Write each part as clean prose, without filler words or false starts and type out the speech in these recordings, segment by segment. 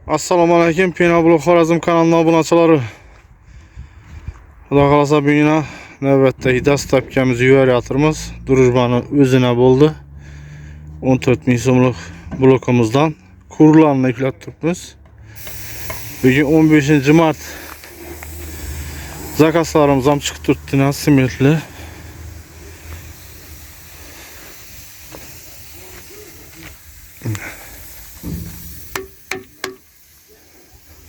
Assalamu alaykum. Penablo Xorazm kanalına obunachilar. Xudo xolasa bugün navbatdagi dastlabkamizni yuboryapmiz. Drujbani o'zina bo'ldi. 14 ming so'mlik blokumizdan kurlarni yuklab turibmiz. Bugün 15 mart. Zakazlarimiz ham chiqib turibdi, simetli.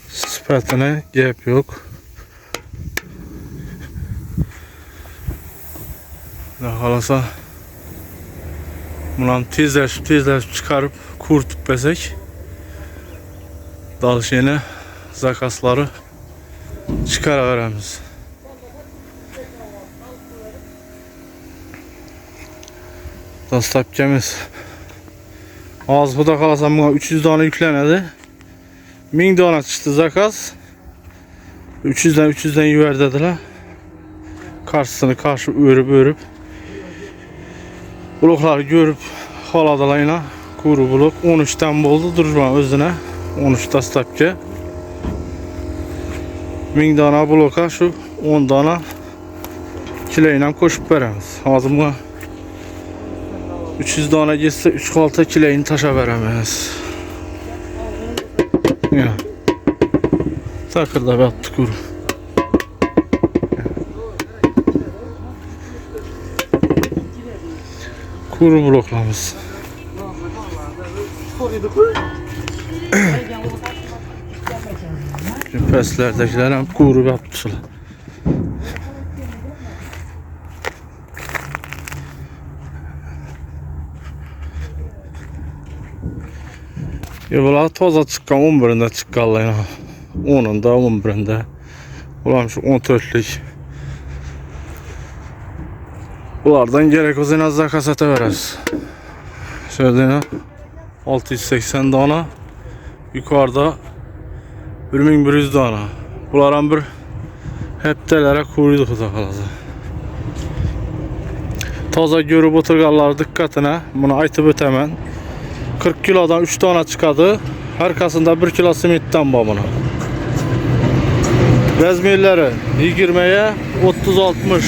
Sifatine gap yok. Xolasa bundan tezleşip çıkarıp kurtup besek dalış yine zakasları çıkaraveremiz. Dastlabkamiz az Xudo xolasa buna 300 tane yüklenedi. 1000 tane çıktı zakaz. 300'den yuvar dediler. Karşısını karşı örüp blokları görüp haladılar yine kuru blok 13'ten oldu Drujban özüne 13 dastlabki 1000 tane bloka şu 10 tane kileyle koşup veremiz. Hazımda 300 tane geçse 3 kalta kileğini taşa veremez. Ya. Takırda battı kuru. Kuru bloklamız. Peslerdekiler hem kuru yaptılar. Bunlar toza çıkan 11'inde çıkanlar yine. 10'unda 11'inde. Ulan şu 14'lük. Bunlardan gerek olsa en az da kasete veririz. Şöyle yine 680 tane. Yukarıda 1100 tane. Bunların bir heptelere kuruyduk da kalası. Toza görüp oturganlar dikkatine bunu aytıp ötemen. 40 kilodan 3 tane çıkadı. Arkasında 1 kilo simitten babına. Rezmirleri 20'ye 30-60.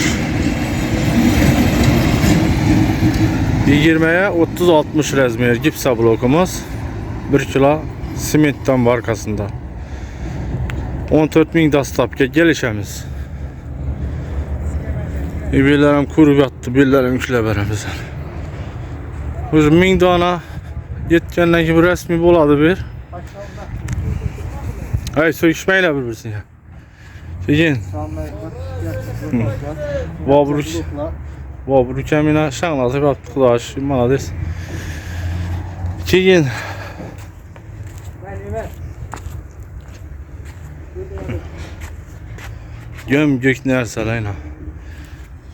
20'ye 30-60 rezmir gipsa blokumuz. 1 kilo simitten var arkasında. 14 ming dastlabki gelişemiz. Birlerim kurup yattı, birlerim yükle veremiz. 1000 tane yetkenden ki bu resmi boladı bir. Ay söküşmeyle birbirsin ya. Çekin. Vabruk emine şanlatıp yaptık da aşı malades. Çekin. Göm gök nerselayna.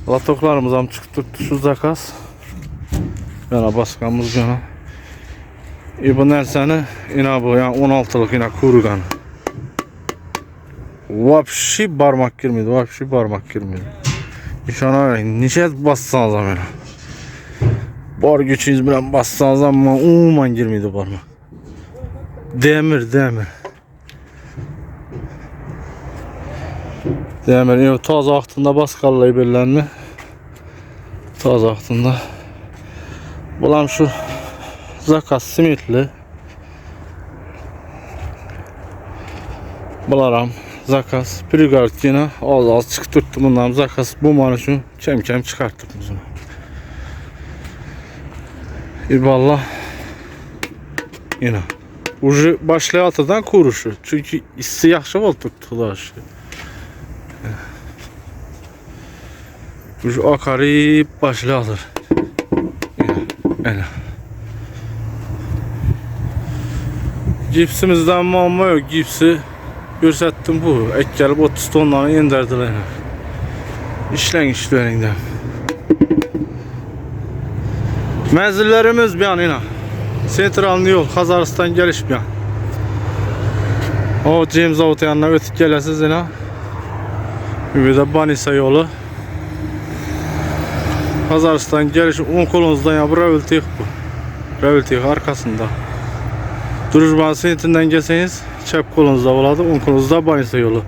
Latoklarımız ham çıktı şu zakaz. Yana baskamız yana. Bu nerseni yine bu yani 16'lık yine kurugan. Vapşi barmak girmedi, vapşi barmak girmedi. İnşallah öyle. Neçe bassanız ama yani. Bar gücünüz bilen bassanız ama umuman girmedi barmak. Demir. Demir. Taze vaxtında baskallayı belirlenme. Taze vaxtında. Bulam şu zakaz simitli. Bularam zakaz. Prigard yine az çıkarttım bundan zakaz bu man için kem çıkarttım bunu. İballah yine. Ucu başlayatıdan kuruşu. Çünkü hissi yaxşı oldu tutulaşı. Ucu akarı başlayatır. Yine. Gipsimizden muamma yok. Gipsi gösterdim bu. Ek gelip 30 tonlarını indirdiler. İşlerinden. Menzillerimiz bir an yine. Sentralni yol. Kazaristan geliş bir an. O James Avut yanına ötüp gelesiz yine. Bir de Banisa yolu. Kazaristan geliş 10 kolunuzdan ya bu Raveltik bu. Raveltik arkasında. Durujman sentinden gelseniz çep kolunuzda oladı, on kolunuzda Banisa yolu.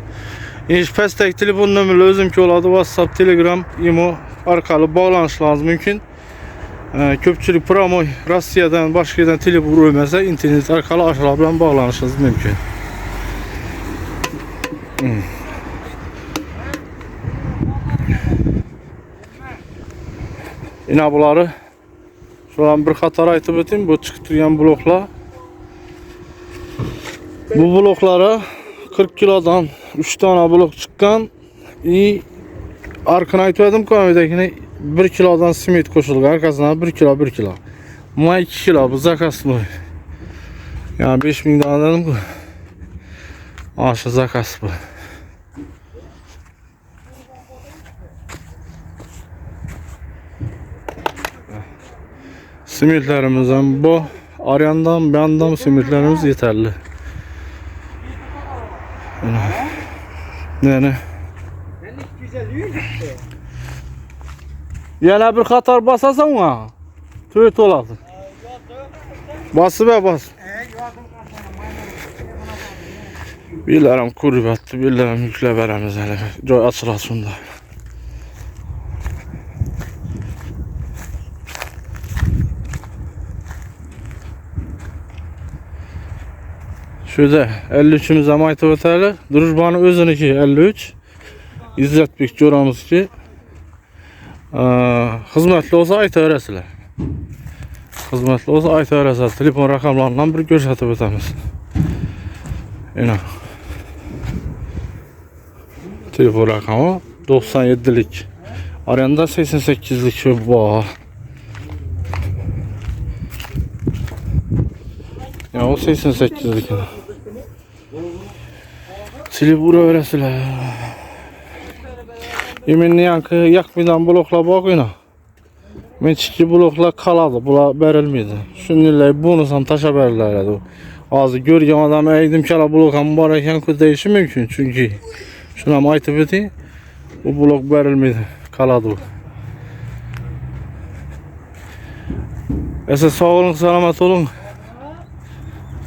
İniş pestek telefon nömrəli özümki oladı. WhatsApp, Telegram, imo arkalı bağlanışlarınız mümkün. Köpçülük promo Rusiyadan başka yerden telefon ölməsə internet arkalı aşağı bilen bağlanışınız mümkün. Yine bunları şu an bir qatar aytıp öteyim. Bu çıkıp durgan bloklar. Bu bloklara 40 kilodan 3 tane blok çıkan. Arkana aytıp öteyim koyamedekini 1 kilodan simit koşuldu. Arkasına 1 kilo 1 kilo. Ama 2 kilo bu zakas bu. Yani 5000 tane dedim ki. Aşı zakas bu. Simitlerimizden bu. Arayandan yandan simitlerimiz yeterli. Yani. Yana bir qatar basasan mı? Tüyt olasın. Bası be bas. Birlerim kurbetti, birlerim yükle veremiz hele. Joy açılasın da. Şurada 53'ümüzə maytı ötəli. Durujmanın özününki 53. İzzətbek coramız ki. Hizmetli olsa ayta öğrəsilər. Hizmetli olsa ayta öğrəsilər. Telefon rakamlarından bir görüşətib ötəmiz. Yine. Telefon rakamı 97'lik. Arayanda 88'lik bu. Ya o 88'lik. Silip vura öğrəsilər. Yeminli yankı yakmadan blokla bakıyla. Men çiki blokla kaladı. Bula verilmedi. Şununla bonusam taşa verirlerdi. Azı görgen adam eğdim kala blokam var eken kız değişi mümkün. Çünkü şuna aytıp eti bu blok verilmedi. Kaladı. Esas sağ olun, selamet olun.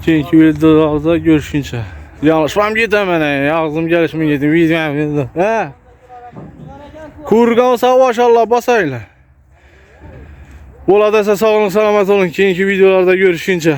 Keyinki videolarda görüşünce. Yanlışmam gidem bana. Ağzım gelişimi yedim. Videom. He? Kurgan olsa maşallah basayla. Bola dese sağ olun, selamet olun. Keyinki videolarda görüşünce.